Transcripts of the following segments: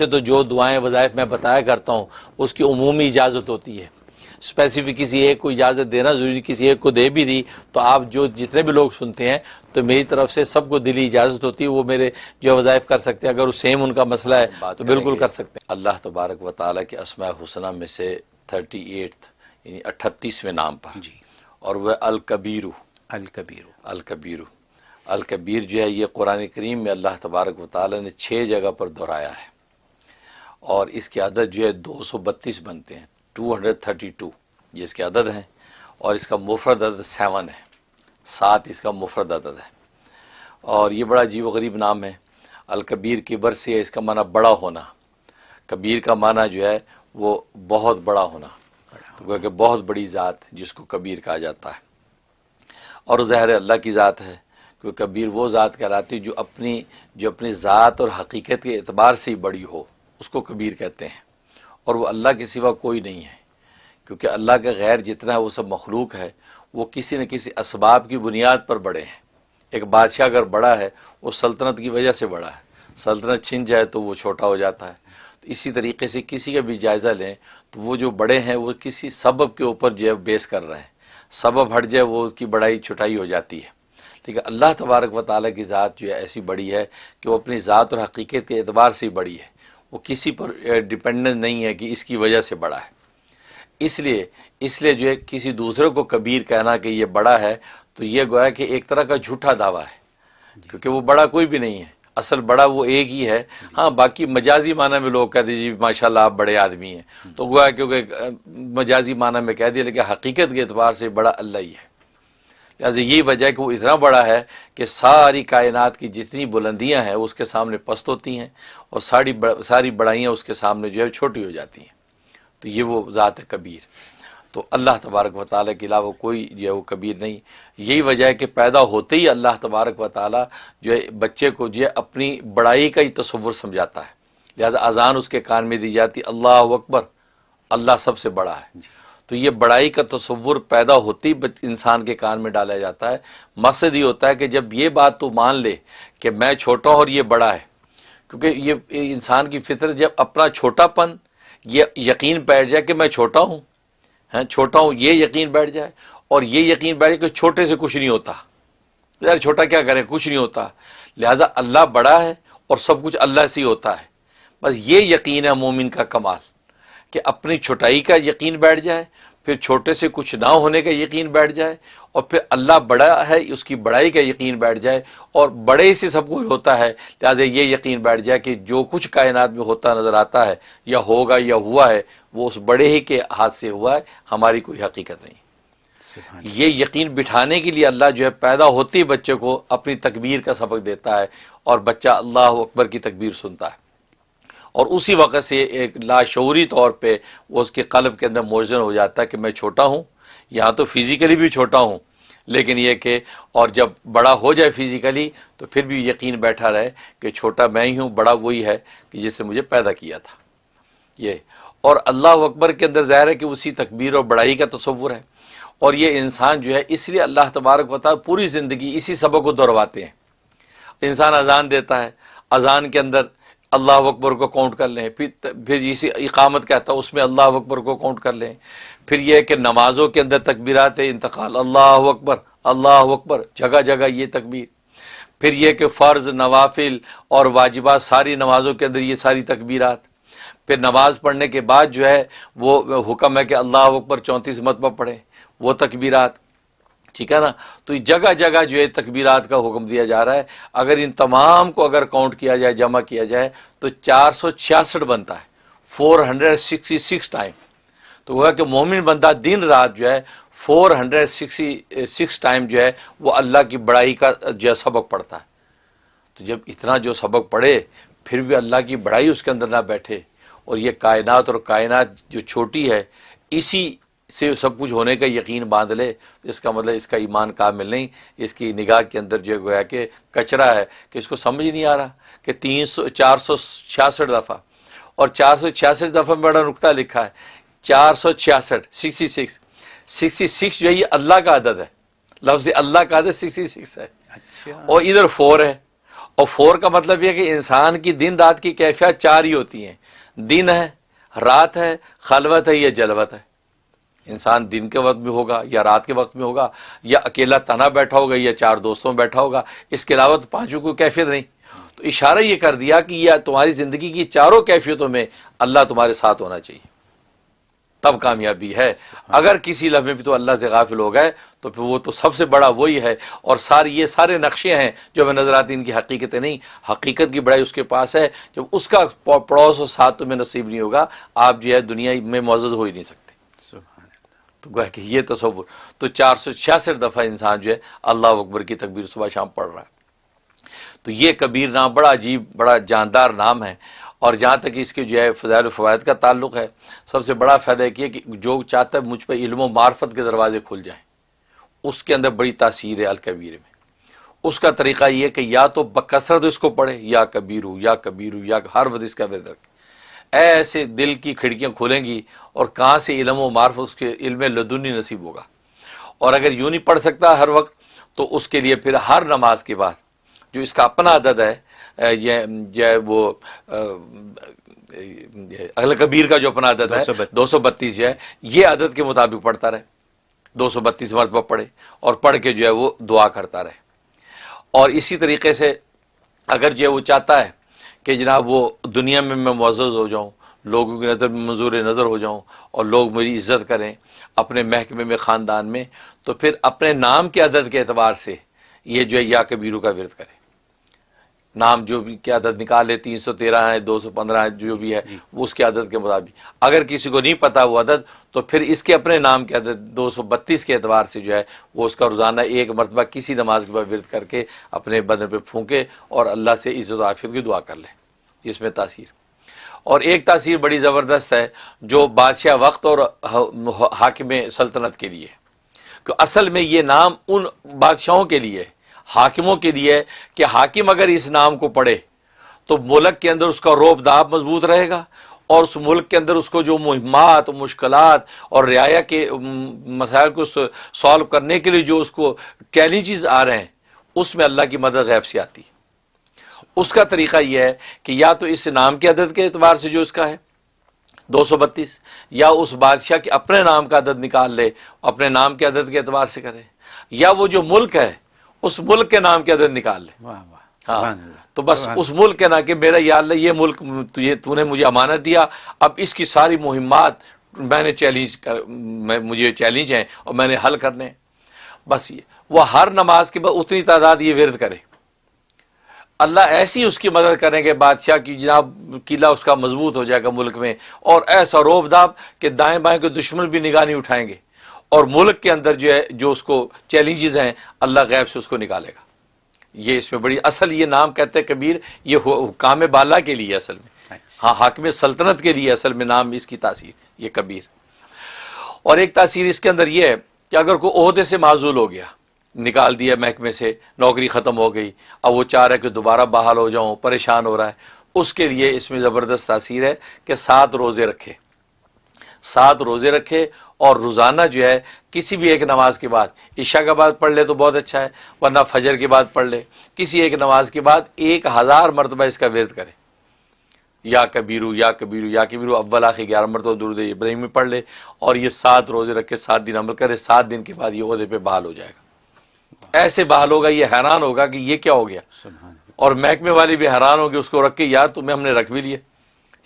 تو جو دعائیں وظائف میں بتایا کرتا ہوں اس کی عمومی اجازت ہوتی ہے، اسپیسیفک کسی ایک کو اجازت دینا ضروری، کسی ایک کو دے بھی دی تو آپ جتنے بھی لوگ سنتے ہیں تو میری طرف سے سب کو دلی اجازت ہوتی ہے، وہ میرے جو وظائف کر سکتے ہیں، اگر وہ سیم ان کا مسئلہ ہے تو بالکل کر سکتے ہیں۔ اللہ تبارک و تعالیٰ کے اسماء حسنہ میں سے 38 یعنی 38ویں نام پر جی، اور وہ الکبیر الکبیر جو ہے یہ قرآن کریم میں اللہ تبارک و تعالیٰ نے 6 جگہ پر دہرایا ہے، اور اس کے عدد جو ہے 232 بنتے ہیں، 232 یہ اس کے عدد ہیں، اور اس کا مفرد عدد 7 ہے، 7 اس کا مفرد عدد ہے، اور یہ بڑا عجیب و غریب نام ہے۔ الکبیر کبر سے ہے، اس کا معنی بڑا ہونا، کبیر کا معنی جو ہے وہ بہت بڑا ہونا، تو کہ بہت بڑی ذات جس کو کبیر کہا جاتا ہے، اور ظاہر اللہ کی ذات ہے، کیونکہ کبیر وہ ذات کہلاتی جو اپنی ذات اور حقیقت کے اعتبار سے ہی بڑی ہو، اس کو کبیر کہتے ہیں، اور وہ اللہ کے سوا کوئی نہیں ہے، کیونکہ اللہ کے غیر جتنا ہے وہ سب مخلوق ہے، وہ کسی نہ کسی اسباب کی بنیاد پر بڑے ہیں۔ ایک بادشاہ اگر بڑا ہے وہ سلطنت کی وجہ سے بڑا ہے، سلطنت چھن جائے تو وہ چھوٹا ہو جاتا ہے، تو اسی طریقے سے کسی کا بھی جائزہ لیں تو وہ جو بڑے ہیں وہ کسی سبب کے اوپر جو ہے بیس کر رہے ہیں، سبب ہٹ جائے وہ اس کی بڑائی چھٹائی ہو جاتی ہے، لیکن اللہ تبارک و تعالیٰ کی ذات جو ہے ایسی بڑی ہے کہ وہ اپنی ذات اور حقیقت کے اعتبار سے ہی بڑی ہے، وہ کسی پر ڈیپینڈنٹ نہیں ہے کہ اس کی وجہ سے بڑا ہے۔ اس لیے جو ہے کسی دوسرے کو کبیر کہنا کہ یہ بڑا ہے تو یہ گویا کہ ایک طرح کا جھوٹا دعویٰ ہے، کیونکہ وہ بڑا کوئی بھی نہیں ہے، اصل بڑا وہ ایک ہی ہے۔ ہاں باقی مجازی معنی میں لوگ کہتے ہیں جی ماشاءاللہ آپ بڑے آدمی ہیں، تو گویا کیونکہ مجازی معنی میں کہہ دیا، لیکن حقیقت کے اعتبار سے بڑا اللہ ہی ہے۔ لہٰذا یہی وجہ ہے کہ وہ اتنا بڑا ہے کہ ساری کائنات کی جتنی بلندیاں ہیں اس کے سامنے پست ہوتی ہیں، اور ساری بڑائیاں اس کے سامنے جو ہے چھوٹی ہو جاتی ہیں، تو یہ وہ ذات ہے کبیر۔ تو اللہ تبارک و تعالیٰ کے علاوہ کوئی جو ہے وہ کبیر نہیں۔ یہی وجہ ہے کہ پیدا ہوتے ہی اللہ تبارک و تعالیٰ جو ہے بچے کو جو ہے اپنی بڑائی کا ہی تصور سمجھاتا ہے، لہذا اذان اس کے کان میں دی جاتی اللہ اکبر، اللہ سب سے بڑا ہے، تو یہ بڑائی کا تصور پیدا ہوتی انسان کے کان میں ڈالا جاتا ہے۔ مقصد یہ ہوتا ہے کہ جب یہ بات تو مان لے کہ میں چھوٹا ہوں اور یہ بڑا ہے، کیونکہ یہ انسان کی فطرت جب اپنا چھوٹا پن یہ یقین بیٹھ جائے کہ میں چھوٹا ہوں، یہ یقین بیٹھ جائے، اور یہ یقین بیٹھ جائے کہ چھوٹے سے کچھ نہیں ہوتا، یار چھوٹا کیا کرے، کچھ نہیں ہوتا، لہذا اللہ بڑا ہے اور سب کچھ اللہ سے ہی ہوتا ہے، بس یہ یقین ہے مومن کا کمال، کہ اپنی چھوٹائی کا یقین بیٹھ جائے، پھر چھوٹے سے کچھ نہ ہونے کا یقین بیٹھ جائے، اور پھر اللہ بڑا ہے اس کی بڑائی کا یقین بیٹھ جائے، اور بڑے سے سب کچھ ہوتا ہے، لہٰذا یہ یقین بیٹھ جائے کہ جو کچھ کائنات میں ہوتا نظر آتا ہے یا ہوگا یا ہوا ہے وہ اس بڑے ہی کے ہاتھ سے ہوا ہے، ہماری کوئی حقیقت نہیں۔ یہ یقین بٹھانے کے لیے اللہ جو ہے پیدا ہوتے ہی بچے کو اپنی تکبیر کا سبق دیتا ہے، اور بچہ اللہ اکبر کی تکبیر سنتا ہے، اور اسی وقت سے ایک لاشعوری طور پہ وہ اس کے قلب کے اندر موزن ہو جاتا ہے کہ میں چھوٹا ہوں، یہاں تو فزیکلی بھی چھوٹا ہوں، لیکن یہ کہ اور جب بڑا ہو جائے فزیکلی تو پھر بھی یقین بیٹھا رہے کہ چھوٹا میں ہی ہوں، بڑا وہی ہے کہ جس نے مجھے پیدا کیا تھا۔ یہ اور اللہ اکبر کے اندر ظاہر ہے کہ اسی تکبیر اور بڑائی کا تصور ہے، اور یہ انسان جو ہے اس لیے اللہ تبارک و تعالیٰ پوری زندگی اسی سبق کو دہرواتے ہیں۔ انسان اذان دیتا ہے، اذان کے اندر اللہ اکبر کو کاؤنٹ کر لیں، پھر اسی اقامت کہتا ہے اس میں اللہ اکبر کو کاؤنٹ کر لیں، پھر یہ کہ نمازوں کے اندر تکبیرات انتقال اللہ اکبر جگہ جگہ یہ تکبیر، پھر یہ کہ فرض نوافل اور واجبات ساری نمازوں کے اندر یہ ساری تکبیرات، پھر نماز پڑھنے کے بعد جو ہے وہ حکم ہے کہ اللہ اکبر 34 مرتبہ پڑھیں، وہ تکبیرات، ٹھیک ہے نا۔ تو جگہ جگہ جو ہے تکبیرات کا حکم دیا جا رہا ہے، اگر ان تمام کو اگر کاؤنٹ کیا جائے، جمع کیا جائے تو 466 بنتا ہے، 466 ٹائم۔ تو وہ ہے کہ مومن بندہ دن رات جو ہے 466 ٹائم جو ہے وہ اللہ کی بڑائی کا جو ہے سبق پڑھتا ہے۔ تو جب اتنا جو سبق پڑھے پھر بھی اللہ کی بڑائی اس کے اندر نہ بیٹھے، اور یہ کائنات اور کائنات جو چھوٹی ہے اسی سے سب کچھ ہونے کا یقین باندھ لے، اس کا مطلب اس کا ایمان کامل نہیں، اس کی نگاہ کے اندر جو گویا کہ کچرا ہے، کہ اس کو سمجھ نہیں آ رہا کہ 466 دفعہ، اور 466 دفعہ میں بڑا نکتہ لکھا ہے، 466 66 جو ہے یہ اللہ کا عدد ہے، لفظ اللہ کا عدد 66 ہے، اور ادھر 4 ہے، اور 4 کا مطلب یہ ہے کہ انسان کی دن رات کی کیفیت 4 ہی ہوتی ہیں، دن ہے، رات ہے، خلوت ہے یا جلوت ہے۔ انسان دن کے وقت میں ہوگا یا رات کے وقت میں ہوگا، یا اکیلا تنہا بیٹھا ہوگا یا 4 دوستوں میں بیٹھا ہوگا، اس کے علاوہ تو 5 کوئی کیفیت نہیں۔ تو اشارہ یہ کر دیا کہ یہ تمہاری زندگی کی 4 کیفیتوں میں اللہ تمہارے ساتھ ہونا چاہیے، تب کامیابی ہے۔ اگر کسی لمحے بھی تو اللہ سے غافل ہو گئے تو پھر وہ تو سب سے بڑا وہی ہے، اور یہ سارے نقشے ہیں جو ہمیں نظر آتی، ان کی حقیقتیں نہیں، حقیقت کی بڑائی اس کے پاس ہے۔ جب اس کا پڑوس اور ساتھ تمہیں نصیب نہیں ہوگا، آپ جو ہے دنیا میں معزز ہو ہی نہیں سکتے۔ تو گویا کہ یہ تصور، تو 466 دفعہ انسان جو ہے اللہ اکبر کی تکبیر صبح شام پڑھ رہا ہے۔ تو یہ کبیر نام بڑا عجیب، بڑا جاندار نام ہے، اور جہاں تک اس کے جو ہے فضائل و فوائد کا تعلق ہے، سب سے بڑا فائدہ یہ کہ جو چاہتا ہے مجھ پہ علم و معرفت کے دروازے کھل جائیں، اس کے اندر بڑی تاثیر ہے الکبیر میں۔ اس کا طریقہ یہ کہ یا تو بکثرت اس کو پڑھے، یا کبیر ہو یا کبیر ہو، یا ہر وقت اس کا ورد رکھے، ایسے دل کی کھڑکیاں کھولیں گی، اور کہاں سے علم و معرفت، اس کے علم لدنی نصیب ہوگا۔ اور اگر یوں نہیں پڑھ سکتا ہر وقت، تو اس کے لیے پھر ہر نماز کے بعد جو اس کا اپنا عدد ہے، یہ وہ الکبیر کا جو اپنا عدد ہے 232 ہے، یہ عدد کے مطابق پڑھتا رہے، 232 مرتبہ پڑھے، اور پڑھ کے جو ہے وہ دعا کرتا رہے۔ اور اسی طریقے سے اگر جو ہے وہ چاہتا ہے کہ جناب وہ دنیا میں میں معزز ہو جاؤں، لوگوں کی نظر میں منظور نظر ہو جاؤں، اور لوگ میری عزت کریں اپنے محکمے میں، خاندان میں، تو پھر اپنے نام کے عدد کے اعتبار سے یہ جو ہے یا کبیرو کا ورد کرے۔ نام جو بھی کیا عدد نکال لے، 313 ہے، 215 ہے، جو بھی ہے اس کے عدد کے مطابق۔ اگر کسی کو نہیں پتا وہ عدد، تو پھر اس کے اپنے نام کے عدد 232 کے اعتبار سے جو ہے وہ اس کا روزانہ 1 مرتبہ کسی نماز کے بعد ورد کر کے اپنے بدن پہ پھونکے، اور اللہ سے عزت و عافیت کی دعا کر لے۔ اس میں تاثیر، اور ایک تاثیر بڑی زبردست ہے جو بادشاہ وقت اور حاکم سلطنت کے لیے، کہ اصل میں یہ نام ان بادشاہوں کے لیے، حاکموں کے لیے، کہ حاکم اگر اس نام کو پڑھے تو ملک کے اندر اس کا روب داب مضبوط رہے گا، اور اس ملک کے اندر اس کو جو مہمات، مشکلات اور رعایا کے مسائل کو سالو کرنے کے لیے جو اس کو چیلنجز آ رہے ہیں، اس میں اللہ کی مدد غیب سے آتی ہے۔ اس کا طریقہ یہ ہے کہ یا تو اس نام کے عدد کے اعتبار سے جو اس کا ہے 232، یا اس بادشاہ کے اپنے نام کا عدد نکال لے، اپنے نام کے عدد کے اعتبار سے کرے، یا وہ جو ملک ہے اس ملک کے نام کے عدد نکال لے۔ ہاں، تو بس اس ملک کے نام کہ میرا یا اللہ یہ ملک تو نے مجھے امانت دیا، اب اس کی ساری مہمات میں نے مجھے چیلنج ہیں اور میں نے حل کرنے ہیں۔ بس یہ وہ ہر نماز کے بعد اتنی تعداد یہ ورد کرے، اللہ ایسی اس کی مدد کریں گے، بادشاہ کی جناب قلعہ اس کا مضبوط ہو جائے گا ملک میں، اور ایسا روب داب کہ دائیں بائیں کے دشمن بھی نگاہ نہیں اٹھائیں گے، اور ملک کے اندر جو ہے جو اس کو چیلنجز ہیں اللہ غیب سے اس کو نکالے گا۔ یہ اس میں بڑی اصل، یہ نام کہتے ہیں کبیر، یہ حکام بالا کے لیے اصل میں، ہاں حاکم سلطنت کے لیے اصل میں نام اس کی تاثیر یہ کبیر۔ اور ایک تاثیر اس کے اندر یہ ہے کہ اگر کوئی عہدے سے معزول ہو گیا، نکال دیا محکمے سے، نوکری ختم ہو گئی، اب وہ چاہ رہا ہے کہ دوبارہ بحال ہو جاؤں، پریشان ہو رہا ہے، اس کے لیے اس میں زبردست تاثیر ہے کہ 7 روزے رکھے، 7 روزے رکھے، اور روزانہ جو ہے کسی بھی ایک نماز کے بعد، عشاء کے بعد پڑھ لے تو بہت اچھا ہے، ورنہ فجر کے بعد پڑھ لے، کسی ایک نماز کے بعد 1000 مرتبہ اس کا ورد کرے، یا کبیرو یا کبیرو یا کبیرو، اول آخر 11 مرتبہ درود ابراہیمی پڑھ لے، اور یہ 7 روزے رکھ کے 7 دن عمل کرے، 7 دن کے بعد یہ عہدے پہ بحال ہو جائے گا۔ ایسے بحال ہوگا، یہ حیران ہوگا کہ یہ کیا ہو گیا، اور محکمے والے بھی حیران ہوں گے اس کو رکھ کے، یار تمہیں ہم نے رکھ بھی لیے۔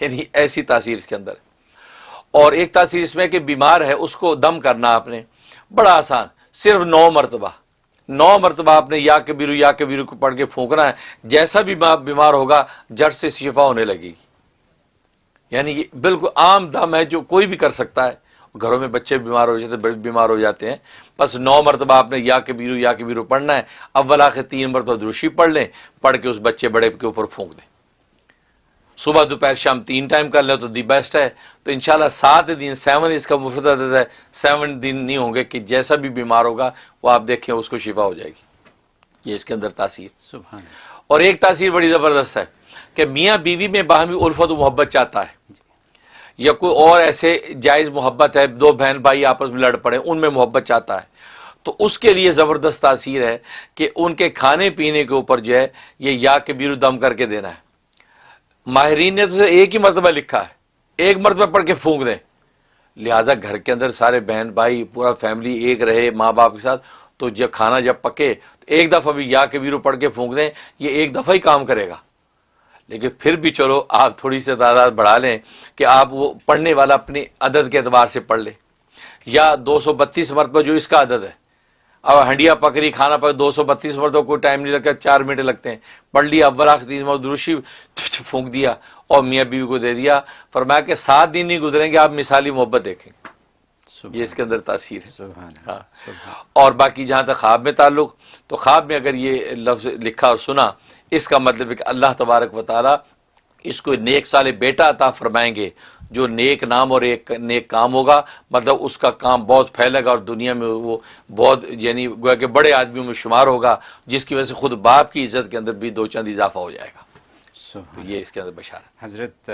یعنی ایسی تاثیر اس کے اندر ہے۔ اور ایک تاثیر اس میں کہ بیمار ہے اس کو دم کرنا آپ نے بڑا آسان، صرف 9 مرتبہ، 9 مرتبہ آپ نے یا کبیرو کو پڑھ کے پھونکنا ہے، جیسا بھی بیمار ہوگا جڑ سے شفا ہونے لگے گی۔ یعنی یہ بالکل عام دم ہے جو کوئی بھی کر سکتا ہے، گھروں میں بچے بیمار ہو جاتے ہیں، بڑے بیمار ہو جاتے ہیں، بس 9 مرتبہ آپ نے یا کبیرو پڑھنا ہے، اول آخر 3 مرتبہ درود شریف پڑھ لیں، پڑھ کے اس بچے بڑے کے اوپر پھونک دیں، صبح دوپہر شام 3 ٹائم کر لیں تو دی بیسٹ ہے۔ تو انشاءاللہ 7 دن، 7 اس کا مفرد عدد ہے، 7 دن نہیں ہوں گے کہ جیسا بھی بیمار ہوگا وہ آپ دیکھیں اس کو شفا ہو جائے گی۔ یہ اس کے اندر تاثیر۔ سبحان اللہ۔ اور ایک تاثیر بڑی زبردست ہے کہ میاں بیوی میں باہمی الفت و محبت چاہتا ہے، یا کوئی اور ایسے جائز محبت ہے، 2 بہن بھائی آپس میں لڑ پڑے ان میں محبت چاہتا ہے، تو اس کے لیے زبردست تاثیر ہے کہ ان کے کھانے پینے کے اوپر جو ہے یہ یا کبیر دم کر کے دینا ہے. ماہرین نے تو ایک ہی مرتبہ لکھا ہے, ایک مرتبہ پڑھ کے پھونک دیں. لہٰذا گھر کے اندر سارے بہن بھائی پورا فیملی ایک رہے ماں باپ کے ساتھ, تو جب کھانا جب پکے تو ایک دفعہ بھی یا کبیرو پڑھ کے پھونک دیں, یہ ایک دفعہ ہی کام کرے گا. لیکن پھر بھی چلو آپ تھوڑی سی تعداد بڑھا لیں کہ آپ وہ پڑھنے والا اپنی عدد کے اعتبار سے پڑھ لے, یا 232 مرتبہ جو اس کا عدد ہے. اب ہنڈیا پکڑی کھانا پک 232 مرتبہ کوئی ٹائم نہیں لگتا, 4 منٹ لگتے ہیں. پڑھ لیا اول آخر 3 مرتبہ درود شریف پھونک دیا اور میاں بیوی کو دے دیا. فرمایا کہ 7 دن نہیں گزریں گے آپ مثالی محبت دیکھیں گے. یہ اس کے اندر تاثیر ہے. ہاں. اور باقی جہاں تک خواب میں تعلق, تو خواب میں اگر یہ لفظ لکھا اور سنا, اس کا مطلب ہے کہ اللہ تبارک و تعالی اس کو نیک صالح بیٹا عطا فرمائیں گے جو نیک نام اور ایک نیک کام ہوگا, مطلب اس کا کام بہت پھیلے گا اور دنیا میں وہ بہت یعنی گویا کہ بڑے آدمیوں میں شمار ہوگا, جس کی وجہ سے خود باپ کی عزت کے اندر بھی 2 چند اضافہ ہو جائے گا. تو یہ اس کے اندر بشارت. حضرت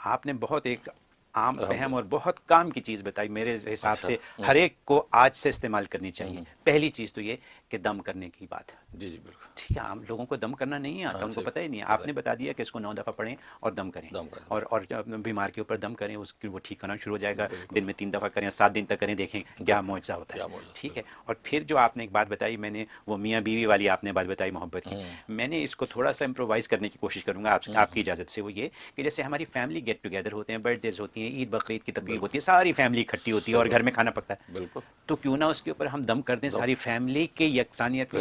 آپ نے بہت ایک عام فہم اور بہت کام کی چیز بتائی, میرے حساب سے ہر ایک کو آج سے استعمال کرنی چاہیے. پہلی چیز تو یہ کہ دم کرنے کی بات ہے. جی جی بالکل ٹھیک ہے, عام لوگوں کو دم کرنا نہیں آتا, ان کو پتہ ہی نہیں. آپ نے بتا دیا کہ اس کو 9 دفعہ پڑھیں اور دم کریں, اور بیمار کے اوپر دم کریں, اس کی وہ ٹھیک ہونا شروع ہو جائے گا. دن میں 3 دفعہ کریں, 7 دن تک کریں, دیکھیں کیا معجزہ ہوتا ہے. ٹھیک ہے. اور پھر جو آپ نے ایک بات بتائی, میں نے وہ میاں بیوی والی آپ نے بات بتائی محبت کی, میں نے اس کو تھوڑا سا امپرووائز کرنے کی کوشش کروں گا آپ کی اجازت سے. وہ یہ کہ جیسے ہماری فیملی گیٹ ٹوگیدر ہوتے ہیں, برتھ ڈیز ہوتی ہیں, عید بقرعید کی تقریب ہوتی ہے, ساری فیملی اکٹھی ہوتی ہے اور گھر میں کھانا پکتا ہے, بالکل, تو کیوں نہ اس کے اوپر ہم دم کر دیں, ساری فیملی کے یکسانیت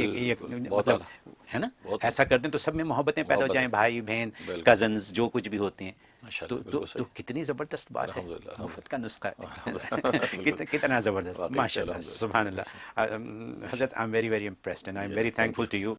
مطلب ہے نا, ایسا کر دیں تو سب میں محبتیں پیدا ہو جائیں, بھائی بہن کزنز جو کچھ بھی ہوتے ہیں. تو کتنی زبردست بات ہے, مفت کا نسخہ ہے, کتنا زبردست, ماشاء اللہ, سبحان اللہ. حضرت, I am very very impressed and I am very thankful to you.